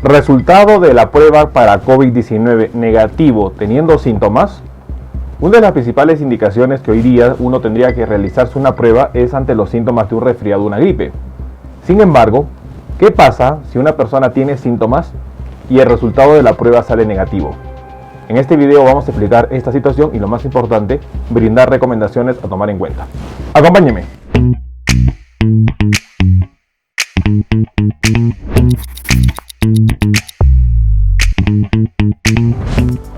Resultado de la prueba para COVID-19 negativo teniendo síntomas. Una de las principales indicaciones que hoy día uno tendría que realizarse una prueba es ante los síntomas de un resfriado o una gripe. Sin embargo, ¿qué pasa si una persona tiene síntomas y el resultado de la prueba sale negativo? En este video vamos a explicar esta situación y, lo más importante, brindar recomendaciones a tomar en cuenta. Acompáñenme.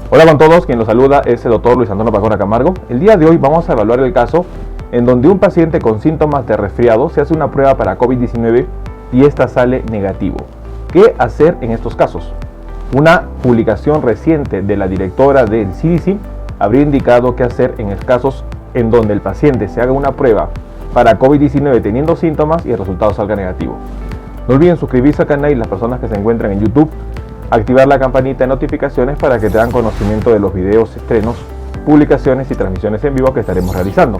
Hola con todos, quien los saluda es el doctor Luis Antonio Pacora Camargo. El día de hoy vamos a evaluar el caso en donde un paciente con síntomas de resfriado se hace una prueba para COVID-19 y esta sale negativo. ¿Qué hacer en estos casos? Una publicación reciente de la directora del CDC habría indicado qué hacer en casos en donde el paciente se haga una prueba para COVID-19 teniendo síntomas y el resultado salga negativo. No olviden suscribirse al canal y las personas que se encuentran en YouTube, activar la campanita de notificaciones para que tengan conocimiento de los videos, estrenos, publicaciones y transmisiones en vivo que estaremos realizando.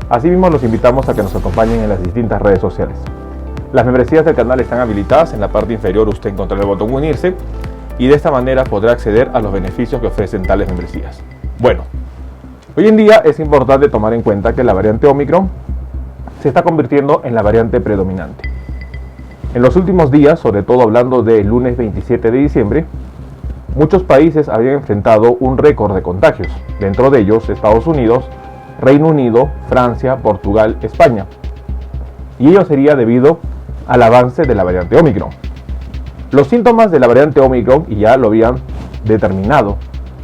Asimismo, los invitamos a que nos acompañen en las distintas redes sociales. Las membresías del canal están habilitadas. En la parte inferior usted encontrará el botón unirse y de esta manera podrá acceder a los beneficios que ofrecen tales membresías. Bueno, hoy en día es importante tomar en cuenta que la variante Omicron se está convirtiendo en la variante predominante. En los últimos días, sobre todo hablando del lunes 27 de diciembre, muchos países habían enfrentado un récord de contagios, dentro de ellos Estados Unidos, Reino Unido, Francia, Portugal, España. Y ello sería debido al avance de la variante Omicron. Los síntomas de la variante Omicron, y ya lo habían determinado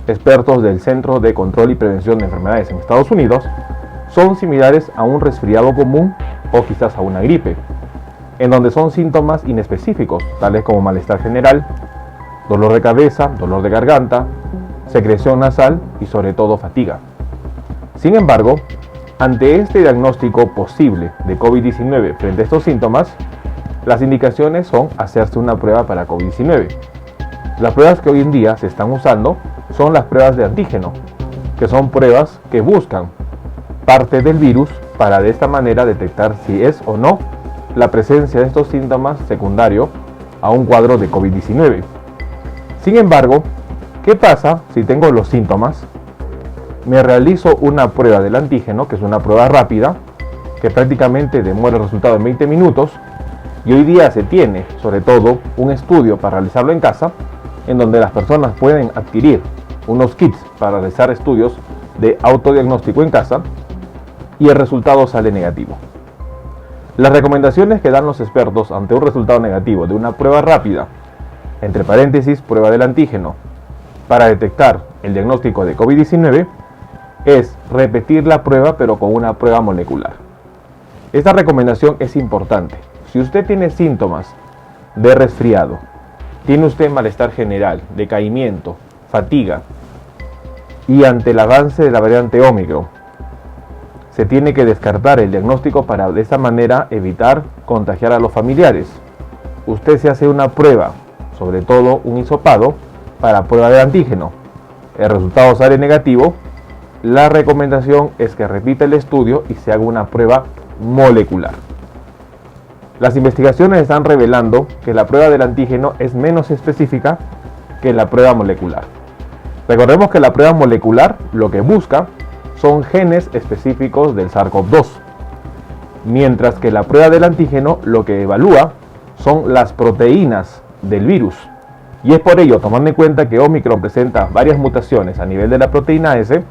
expertos del Centro de Control y Prevención de Enfermedades en Estados Unidos, son similares a un resfriado común o quizás a una gripe, en donde son síntomas inespecíficos, tales como malestar general, dolor de cabeza, dolor de garganta, secreción nasal y sobre todo fatiga. Sin embargo, ante este diagnóstico posible de COVID-19 frente a estos síntomas, las indicaciones son hacerse una prueba para COVID-19. Las pruebas que hoy en día se están usando son las pruebas de antígeno, que son pruebas que buscan parte del virus para de esta manera detectar si es o no la presencia de estos síntomas secundarios a un cuadro de COVID-19. Sin embargo, ¿qué pasa si tengo los síntomas? Me realizo una prueba del antígeno, que es una prueba rápida, que prácticamente demora el resultado en 20 minutos, y hoy día se tiene, sobre todo, un estudio para realizarlo en casa, en donde las personas pueden adquirir unos kits para realizar estudios de autodiagnóstico en casa, y el resultado sale negativo. Las recomendaciones que dan los expertos ante un resultado negativo de una prueba rápida, entre paréntesis, prueba del antígeno, para detectar el diagnóstico de COVID-19, es repetir la prueba pero con una prueba molecular. Esta recomendación es importante. Si usted tiene síntomas de resfriado, tiene usted malestar general, decaimiento, fatiga, y ante el avance de la variante Omicron, se tiene que descartar el diagnóstico para de esta manera evitar contagiar a los familiares. Usted se hace una prueba, sobre todo un hisopado, para prueba de antígeno. El resultado sale negativo. La recomendación es que repita el estudio y se haga una prueba molecular. Las investigaciones están revelando que la prueba del antígeno es menos específica que la prueba molecular. Recordemos que la prueba molecular lo que busca son genes específicos del SARS-CoV-2, mientras que la prueba del antígeno lo que evalúa son las proteínas del virus. Y es por ello, tomando en cuenta que Omicron presenta varias mutaciones a nivel de la proteína S,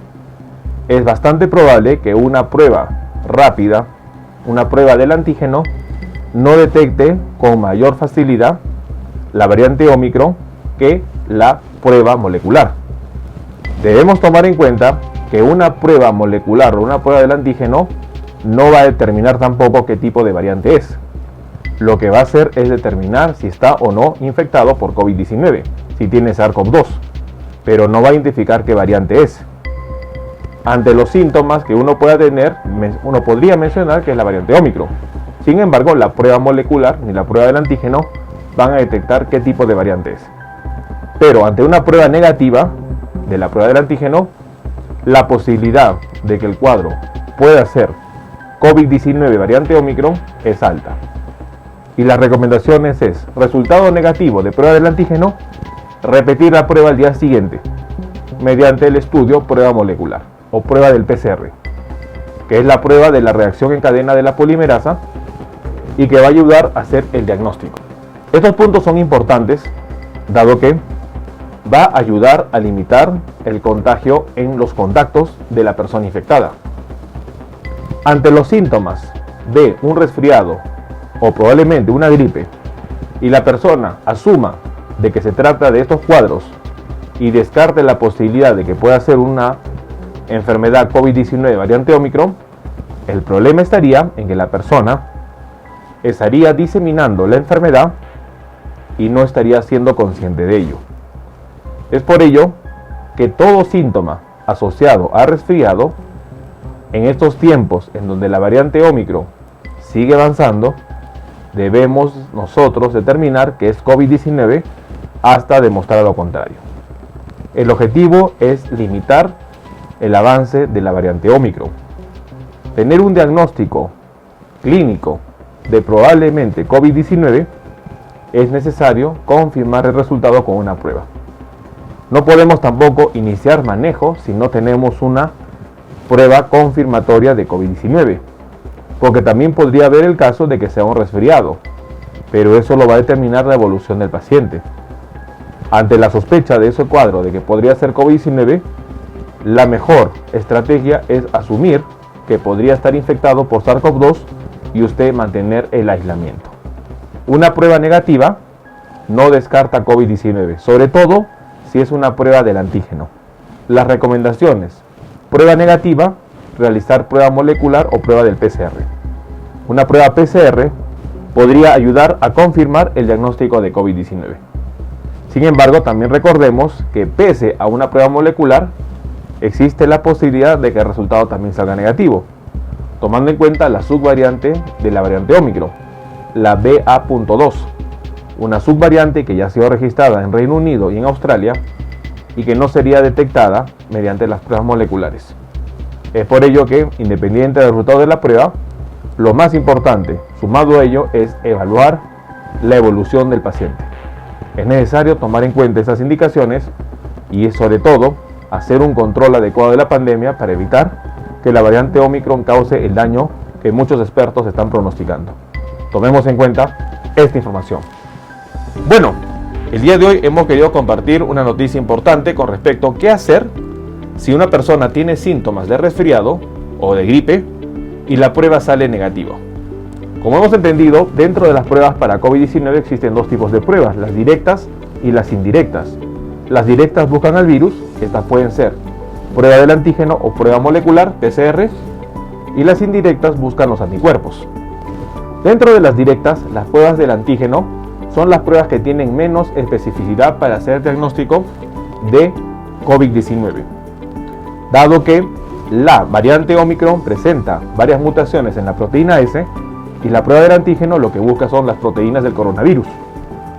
es bastante probable que una prueba rápida, una prueba del antígeno, no detecte con mayor facilidad la variante Omicron que la prueba molecular. Debemos tomar en cuenta que una prueba molecular o una prueba del antígeno no va a determinar tampoco qué tipo de variante es. Lo que va a hacer es determinar si está o no infectado por COVID-19, si tiene SARS-CoV-2, pero no va a identificar qué variante es. Ante los síntomas que uno pueda tener, uno podría mencionar que es la variante Omicron. Sin embargo, la prueba molecular ni la prueba del antígeno van a detectar qué tipo de variante es. Pero ante una prueba negativa de la prueba del antígeno, la posibilidad de que el cuadro pueda ser COVID-19 variante Omicron es alta. Y las recomendaciones es, resultado negativo de prueba del antígeno, repetir la prueba al día siguiente, mediante el estudio prueba molecular o prueba del PCR, que es la prueba de la reacción en cadena de la polimerasa y que va a ayudar a hacer el diagnóstico. Estos puntos son importantes, dado que va a ayudar a limitar el contagio en los contactos de la persona infectada. Ante los síntomas de un resfriado o probablemente una gripe y la persona asuma de que se trata de estos cuadros y descarte la posibilidad de que pueda ser una enfermedad COVID-19 variante Omicron, el problema estaría en que la persona estaría diseminando la enfermedad y no estaría siendo consciente de ello. Es por ello que todo síntoma asociado a resfriado en estos tiempos en donde la variante Omicron sigue avanzando, debemos nosotros determinar que es COVID-19 hasta demostrar lo contrario. El objetivo es limitar el avance de la variante Omicron. Tener un diagnóstico clínico de probablemente COVID-19 es necesario confirmar el resultado con una prueba. No podemos tampoco iniciar manejo si no tenemos una prueba confirmatoria de COVID-19, porque también podría haber el caso de que sea un resfriado, pero eso lo va a determinar la evolución del paciente. Ante la sospecha de ese cuadro de que podría ser COVID-19, la mejor estrategia es asumir que podría estar infectado por SARS-CoV-2 y usted mantener el aislamiento. Una prueba negativa no descarta COVID-19, sobre todo si es una prueba del antígeno. Las recomendaciones: prueba negativa, realizar prueba molecular o prueba del PCR. Una prueba PCR podría ayudar a confirmar el diagnóstico de COVID-19. Sin embargo, también recordemos que pese a una prueba molecular, existe la posibilidad de que el resultado también salga negativo, tomando en cuenta la subvariante de la variante Omicron, la BA.2, una subvariante que ya ha sido registrada en Reino Unido y en Australia y que no sería detectada mediante las pruebas moleculares. Es por ello que, independiente del resultado de la prueba, lo más importante, sumado a ello, es evaluar la evolución del paciente. Es necesario tomar en cuenta esas indicaciones y, sobre todo, hacer un control adecuado de la pandemia para evitar que la variante Omicron cause el daño que muchos expertos están pronosticando. Tomemos en cuenta esta información. Bueno, el día de hoy hemos querido compartir una noticia importante con respecto a qué hacer si una persona tiene síntomas de resfriado o de gripe y la prueba sale negativa. Como hemos entendido, dentro de las pruebas para COVID-19 existen dos tipos de pruebas, las directas y las indirectas. Las directas buscan al virus, estas pueden ser prueba del antígeno o prueba molecular, PCR, y las indirectas buscan los anticuerpos. Dentro de las directas, las pruebas del antígeno son las pruebas que tienen menos especificidad para hacer diagnóstico de COVID-19, dado que la variante Omicron presenta varias mutaciones en la proteína S y la prueba del antígeno lo que busca son las proteínas del coronavirus,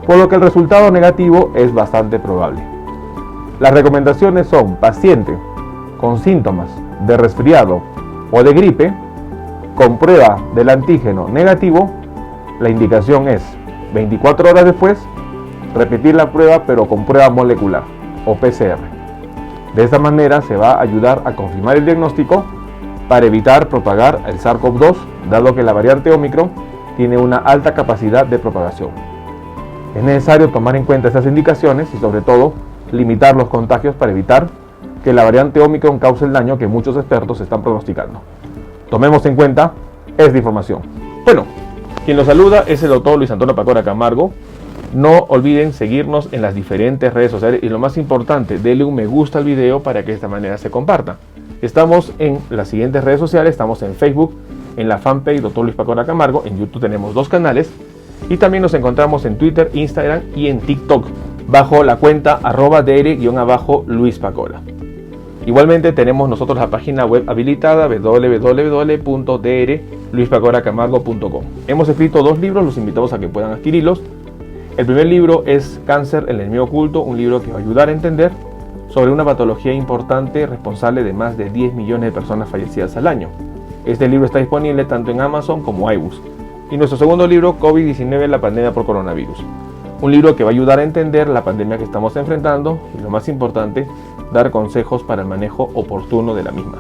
por lo que el resultado negativo es bastante probable. Las recomendaciones son: paciente con síntomas de resfriado o de gripe con prueba del antígeno negativo, la indicación es 24 horas después repetir la prueba pero con prueba molecular o PCR. De esta manera se va a ayudar a confirmar el diagnóstico para evitar propagar el SARS-CoV-2, dado que la variante Omicron tiene una alta capacidad de propagación. Es necesario tomar en cuenta estas indicaciones y, sobre todo, limitar los contagios para evitar que la variante Omicron cause el daño que muchos expertos están pronosticando. Tomemos en cuenta esta información. Bueno, quien los saluda es el doctor Luis Antonio Pacora Camargo. No olviden seguirnos en las diferentes redes sociales y, lo más importante, denle un me gusta al video para que de esta manera se comparta. Estamos en las siguientes redes sociales, estamos en Facebook, en la fanpage Dr. Luis Pacora Camargo, en YouTube tenemos 2 canales y también nos encontramos en Twitter, Instagram y en TikTok bajo la cuenta @dr_Luis Pacora. Igualmente tenemos nosotros la página web habilitada www.drluispacoracamargo.com. Hemos escrito 2 libros, los invitamos a que puedan adquirirlos. El primer libro es Cáncer, el enemigo oculto, un libro que va a ayudar a entender sobre una patología importante responsable de más de 10 millones de personas fallecidas al año. Este libro está disponible tanto en Amazon como iBooks. Y nuestro segundo libro, COVID-19, la pandemia por coronavirus. Un libro que va a ayudar a entender la pandemia que estamos enfrentando y, lo más importante, dar consejos para el manejo oportuno de la misma.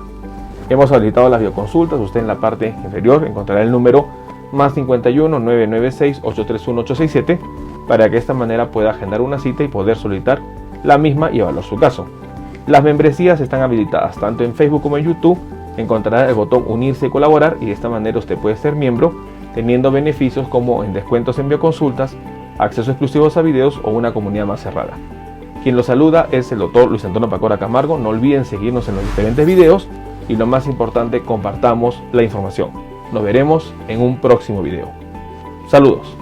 Hemos habilitado las videoconsultas. Usted en la parte inferior encontrará el número +51 996 831 867 para que de esta manera pueda agendar una cita y poder solicitar la misma y evaluar su caso. Las membresías están habilitadas tanto en Facebook como en YouTube. Encontrará el botón unirse y colaborar y de esta manera usted puede ser miembro teniendo beneficios como en descuentos en videoconsultas, acceso exclusivos a videos o una comunidad más cerrada. Quien lo saluda es el doctor Luis Antonio Pacora Camargo. No olviden seguirnos en los diferentes videos y, lo más importante, compartamos la información. Nos veremos en un próximo video. Saludos.